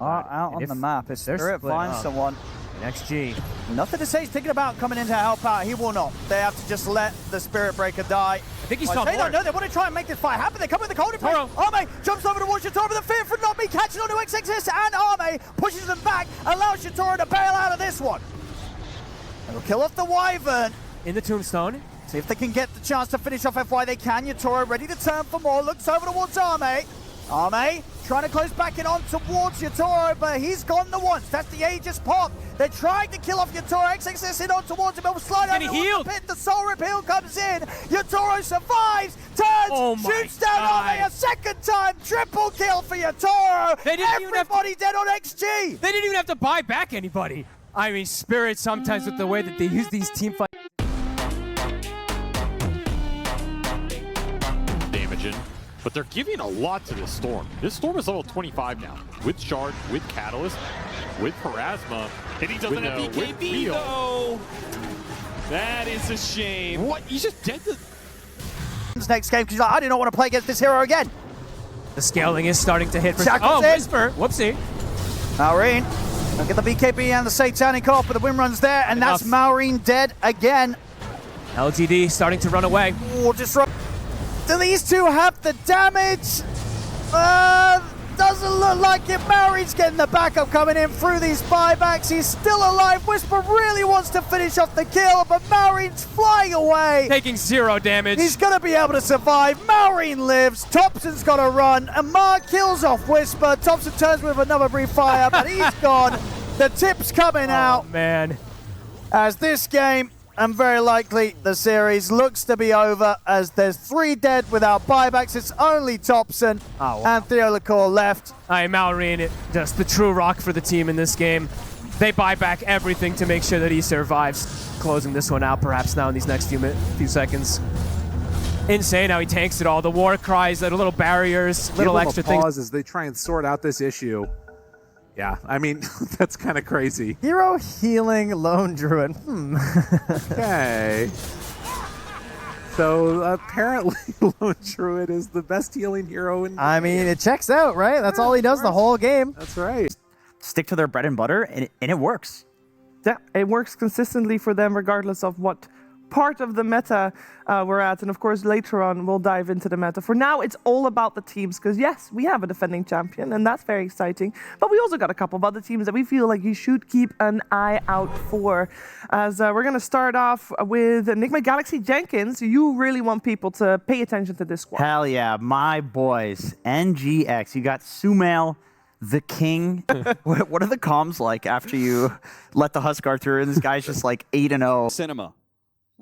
are out on the map. If Spirit finds someone. And XG. Nothing to say. He's thinking about coming in to help out. He will not. They have to just let the Spirit Breaker die. I think he's top no, they want to try and make this fight happen. They come with the cold play. Arme jumps over towards Shotaro, but the fear for not me catching onto XXS, and Arme pushes them back, allows Shotaro to bail out of this one. They'll kill off the Wyvern. In the tombstone. See if they can get the chance to finish off FY. They can. Yatoro ready to turn for more. Looks over towards Arme. Arme trying to close back in on towards Yatoro, but he's gone the once. That's the Aegis pop. They're trying to kill off Yatoro. XXS in on towards him. He'll slide over the pit. The Soul Repeal comes in. Yatoro survives, turns, shoots down Arme a second time. Triple kill for Yatoro. Everybody dead on XG. They didn't even have to buy back anybody. I mean, Spirit sometimes with the way that they use these team fights. Damaging. But they're giving a lot to this Storm. This Storm is level 25 now. With Shard, with Catalyst, with Parasma. And he doesn't have BKB though. That is a shame. What? He's just dead to... Next game, because he's like, I do not want to play against this hero again. The scaling is starting to hit. Oh, Whisper. Whoopsie. Maureen. They'll get the BKB and the Satanic off, but the win run's there, and that's Maureen dead again. LGD starting to run away. Oh, disrupt. Do these two have the damage? Doesn't look like it. Maureen's getting the backup coming in through these buybacks. He's still alive. Whisper really wants to finish off the kill, but Maureen's flying away. Taking 0 damage. He's going to be able to survive. Maureen lives. Thompson's got to run. Amar kills off Whisper. Thompson turns with another brief fire, but he's gone. The tip's coming out. Man. As this game, and very likely the series, looks to be over as there's 3 dead without buybacks. It's only Thompson and Theolacor left. Maureen, just the true rock for the team in this game. They buy back everything to make sure that he survives. Closing this one out perhaps now in these next few seconds. Insane how he tanks it all. The war cries, the little barriers, little extra things. Pause as they try and sort out this issue. Yeah, I mean, that's kind of crazy. Hero healing lone druid. Okay. So apparently lone druid is the best healing hero in I mean, it checks out, right? That's all he does the whole game. That's right. Stick to their bread and butter, and it works. Yeah, it works consistently for them regardless of what part of the meta we're at, and of course later on we'll dive into the meta. For now it's all about the teams, because yes, we have a defending champion and that's very exciting, but we also got a couple of other teams that we feel like you should keep an eye out for. As we're going to start off with Enigma Galaxy Jenkins. You really want people to pay attention to this squad. Hell yeah, my boys. NGX, you got Sumail, the king. What are the comms like after you let the Huskar through and this guy's just like 8-0? Cinema.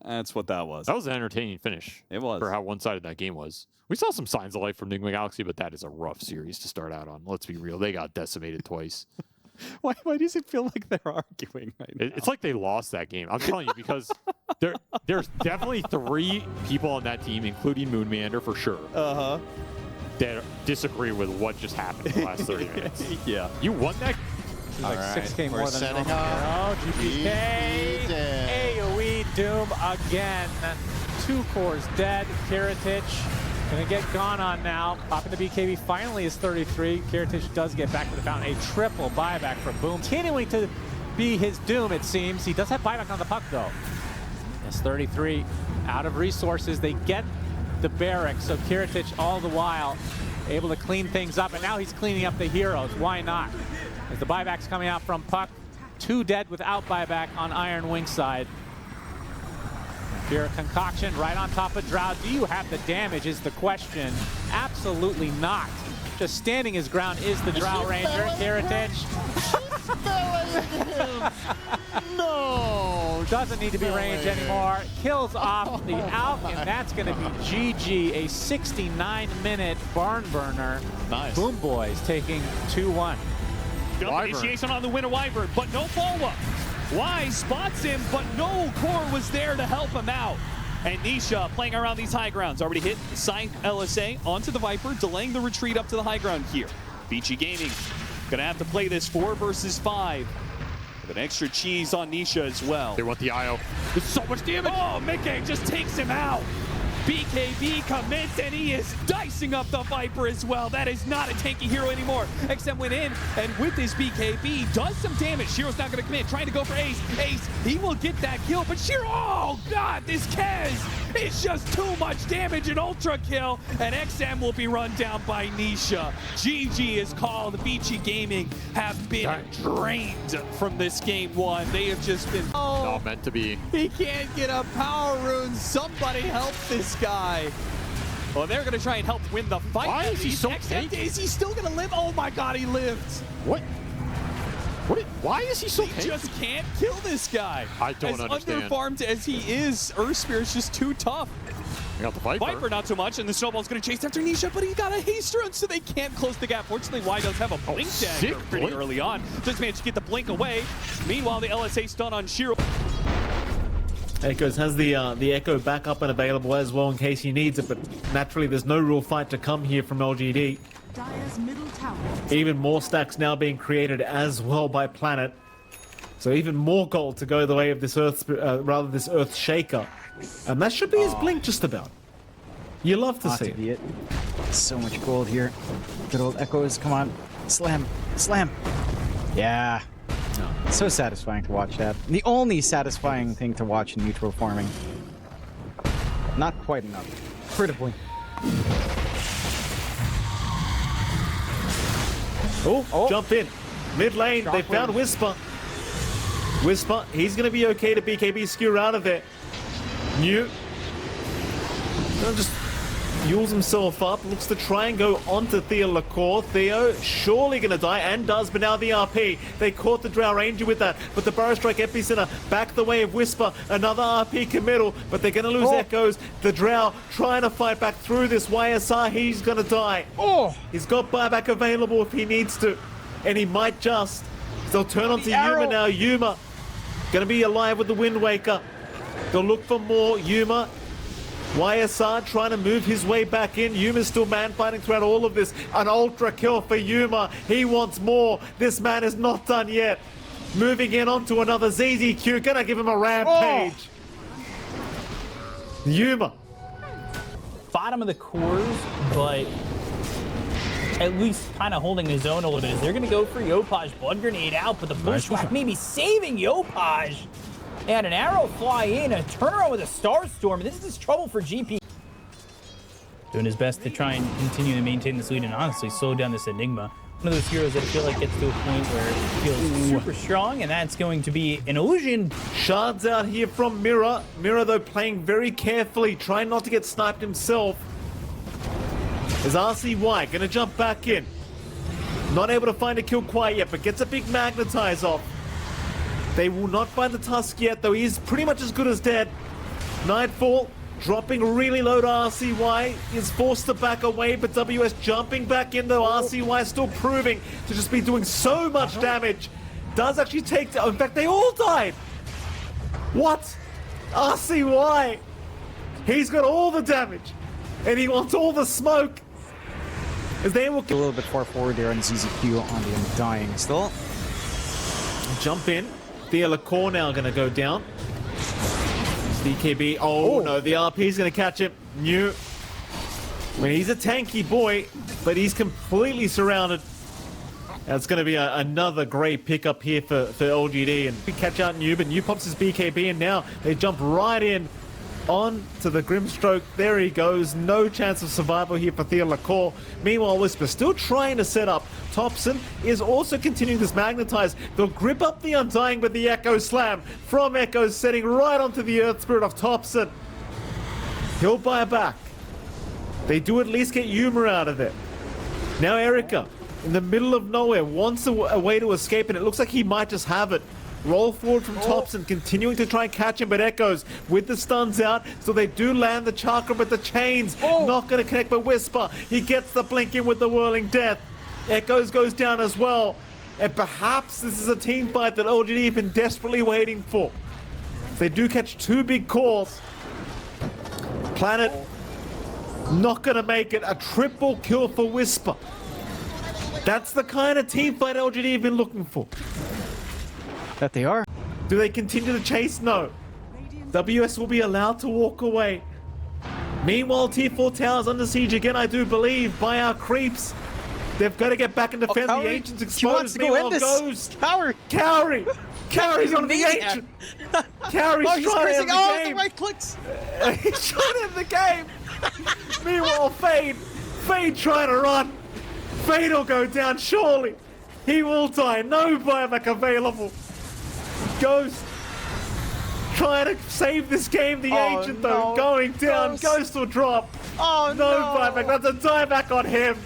That's what that was. That was an entertaining finish. It was. For how one-sided that game was. We saw some signs of life from Enigma Galaxy, but that is a rough series to start out on. Let's be real. They got decimated twice. Why does it feel like they're arguing right now? It's like they lost that game. I'm telling you, because there's definitely 3 people on that team, including Moonmander for sure, that disagree with what just happened in the last 30 minutes. Yeah. You won that? Like 6K more than setting normal. up. Oh, GPK. AoE Doom again. 2 cores dead. Kiritich gonna get gone on now. Popping the BKB finally is 33. Kiritich does get back to the fountain. A triple buyback for Boom. Continuing to be his doom, it seems. He does have buyback on the puck though. It's 33 out of resources. They get the barracks, so Kiritich all the while able to clean things up, and now he's cleaning up the heroes. Why not? As the buyback's coming out from Puck. 2 dead without buyback on Iron Wing side. Here, Concoction right on top of Drow. Do you have the damage is the question. Absolutely not. Just standing his ground is the Drow Ranger. Kiritich. No! Doesn't need to be range anymore. Kills off the Alk, and that's going to be GG. A 69-minute barn burner. Nice. Boom Boys taking 2-1. Initiation on the winner Wyvern, but no follow-up. Wise spots him, but no core was there to help him out. And Nisha playing around these high grounds. Already hit side LSA onto the Viper, delaying the retreat up to the high ground here. Vici Gaming gonna have to play this 4 versus 5. With an extra cheese on Nisha as well. They want the IO. There's so much damage. Oh, Mickey just takes him out. BKB commits, and he is dicing up the Viper as well. That is not a tanky hero anymore. XM went in, and with his BKB, does some damage. Shiro's not going to commit, trying to go for Ace. Ace, he will get that kill, but Shiro, oh God, this Kez is just too much damage, an ultra kill, and XM will be run down by Nisha. GG is called. Vici Gaming have been drained from this game one. They have just been Not meant to be. He can't get a power rune. Somebody help this guy. Well, they're going to try and help win the fight. Why is he so tanky? Is he still going to live? Oh my God, he lived. What? Why is he so He tanky? just can't kill this guy. I don't understand. As underfarmed as he is, Earthspear is just too tough. I got the Viper. Viper not so much, and the Snowball's going to chase after Nisha, but he got a haste rune, so they can't close the gap. Fortunately, Y does have a blink dagger pretty blink. early on. Just managed to get the blink away. Meanwhile, the LSA stun on Shiro. Echoes has the Echo back up and available as well in case he needs it, but naturally there's no real fight to come here from LGD. Dire's middle tower. Even more stacks now being created as well by Planet. So even more gold to go the way of this this Earth Shaker. And that should be his blink just about. You love to see it. So much gold here. Good old Echoes, come on. Slam, slam. Yeah. So satisfying to watch that. The only satisfying thing to watch in neutral farming. Not quite enough. Critically. Oh, jump in. Mid lane, they found Whisper. Whisper, he's going to be okay to BKB skewer out of there. New. Just yules himself up, looks to try and go onto Theo Lacour. Theo surely going to die, and does, but now the RP. They caught the Drow Ranger with that, but the Burrow Strike Epicenter back the way of Whisper. Another RP committal, but they're going to lose Echoes. The Drow trying to fight back through this YSR. He's going to die. He's got buyback available if he needs to, and he might just. They'll turn onto Yuma now. Yuma going to be alive with the Wind Waker. They'll look for more. Yuma. YSR trying to move his way back in. Yuma's still man-fighting throughout all of this. An ultra kill for Yuma. He wants more. This man is not done yet. Moving in onto another ZZQ. Gonna give him a rampage. Yuma. Bottom of the cores, but at least kind of holding his own a little bit. They're going to go for Yopaj. Blood Grenade out, but the Bushwhack maybe saving Yopaj. And an arrow fly in, a turnaround with a Starstorm. This is trouble for GP. Doing his best to try and continue to maintain this lead and honestly slow down this Enigma. One of those heroes that I feel like gets to a point where it feels super strong, and that's going to be an illusion. Shards out here from Mira. Mira, though, playing very carefully, trying not to get sniped himself. Is RCY gonna jump back in? Not able to find a kill quite yet, but gets a big magnetize off. They will not find the Tusk yet, though he's pretty much as good as dead. Nightfall dropping really low to RCY. Is forced to back away, but WS jumping back in, though RCY still proving to just be doing so much damage. Does actually take... in fact, they all died. What? RCY. He's got all the damage, and he wants all the smoke. As they will... A little bit far forward there on ZZQ on the Undying still. Jump in. Theo Lacour now going to go down. BKB. Oh, no, the RP's going to catch him. New. I mean, he's a tanky boy, but he's completely surrounded. That's going to be another great pickup here for LGD. And we catch out New, but New pops his BKB, and now they jump right in on to the Grimstroke. There he goes. No chance of survival here for Theo Lacour. Meanwhile, Whisper still trying to set up. Thompson is also continuing this magnetize. They'll grip up the Undying, but the Echo Slam from Echo setting right onto the Earth Spirit of Thompson. He'll buy back. They do at least get Yuma out of there. Now Erica, in the middle of nowhere, wants a way to escape, and it looks like he might just have it. Roll forward from Thompson, continuing to try and catch him, but Echoes with the stuns out, so they do land the chakra, but the chains not going to connect. But Whisper, he gets the blink in with the Whirling Death. Echoes goes down as well, and perhaps this is a team fight that LGD have been desperately waiting for. They do catch two big calls. Planet not going to make it. A triple kill for Whisper. That's the kind of team fight LGD have been looking for. That they are. Do they continue to chase? No. WS will be allowed to walk away. Meanwhile, T4 Tower's under siege again, I do believe, by our creeps. They've got to get back and defend the Ancient's exposed. He wants to go in this. Ghost. Cowrie. Carrie's on the Ancient. Carrie's Oh, he's trying to pressing end the all game. the right clicks. He's trying to end the game. Meanwhile, Fade trying to run. Fade will go down, surely. He will die. No buyback available. Ghost trying to save this game. The Ancient, though, going down. Ghost will drop. Oh, no buyback. That's a dieback on him.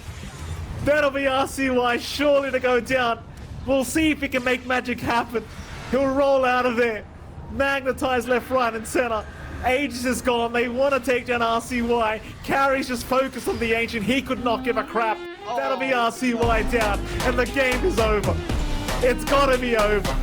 That'll be RCY surely to go down. We'll see if he can make magic happen. He'll roll out of there. Magnetize left, right, and center. Aegis is gone. They want to take down RCY. Carrie's just focused on the Ancient. He could not give a crap. That'll be RCY down. And the game is over. It's got to be over.